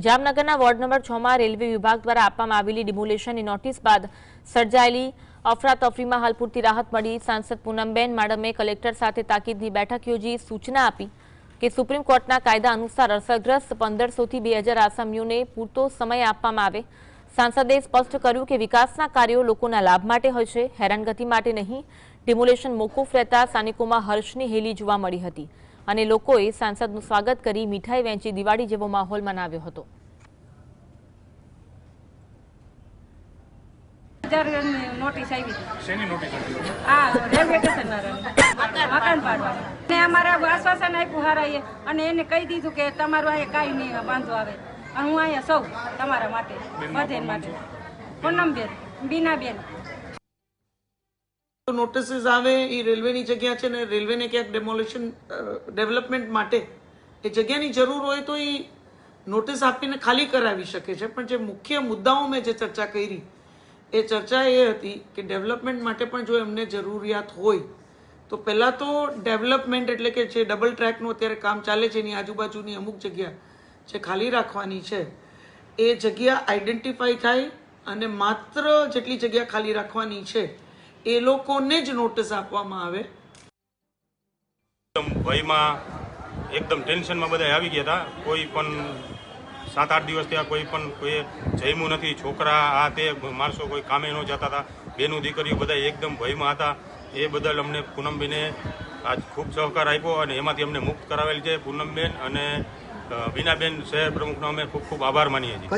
જામનગરના ward number 6 માં railway વિભાગ દ્વારા આપવામાં આવેલી ડિમોલેશનની નોટિસ બાદ સર્જાયેલી અફરાતફરીમાં હાલ પૂરતી રાહત મળી। સાંસદ પૂનમબેન માડમે કલેક્ટર સાથે તાકીદની બેઠક યોજી સૂચના આપી કે સુપ્રીમ કોર્ટના કાયદા અનુસાર અસરગ્રસ્ત 1500 થી 2000 આસામીઓને પૂરતો સમય આપવામાં આવે। સાંસદે સ્પષ્ટ કર્યું કે વિકાસના કાર્યો લોકોના લાભ માટે હોય છે, હેરાનગતિ માટે નહીં। ડિમોલેશન મોકૂફ રહેતા સ્થાનિકોમાં હર્ષની હેલી જોવા મળી હતી અને લોકોએ સાંસદનું સ્વાગત કરી મીઠાઈ વહેંચી દિવાળી જેવો માહોલ મનાવ્યો હતો। નોટિસ આવી શેની નોટિસ આવી? આ રેલવે સ્ટેશન મકાન પાડવાનું ને અમારે આશ્વાસન આપ્યું હારાએ અને એને કહી દીધું કે તમારું અહીંયા કાંઈ નહીં વાંધો આવે અને હું અહીંયા સૌ તમારા માટે બધે માટે પૂનમબેન બીનાબેન નોટિસીસ આવે એ રેલવેની જગ્યા છે ને રેલવેને ક્યાંક ડેવલપમેન્ટ માટે એ જગ્યાની જરૂર હોય તો એ નોટિસ આપીને ખાલી કરાવી શકે છે। પણ જે મુખ્ય મુદ્દાઓ મેં જે ચર્ચા કરી એ ચર્ચા એ હતી કે ડેવલપમેન્ટ માટે પણ જો એમને જરૂરિયાત હોય તો પહેલાં તો ડેવલપમેન્ટ એટલે કે જે ડબલ ટ્રેકનું અત્યારે કામ ચાલે છે એની આજુબાજુની અમુક જગ્યા જે ખાલી રાખવાની છે એ જગ્યા આઈડેન્ટિફાઈ થાય અને માત્ર જેટલી જગ્યા ખાલી રાખવાની છે એ લોકોને જ નોટિસ આપવામાં આવે। ભયમાં એકદમ ટેન્શનમાં બધા આવી ગયા હતા। કોઈ પણ 7-8 દિવસ ત્યાં કોઈ જમ્યું નથી। છોકરા આ તે માણસો કોઈ કામે ન જતા હતા। બેનું દીકરીઓ બધા એકદમ ભયમાં હતા। એ બદલ અમને પૂનમબેને આજ ખૂબ સહકાર આપ્યો અને એમાંથી અમને મુક્ત કરાવેલ છે। પૂનમબેન અને બીનાબેન શહેર પ્રમુખનો અમે ખૂબ ખૂબ આભાર માનીએ છીએ।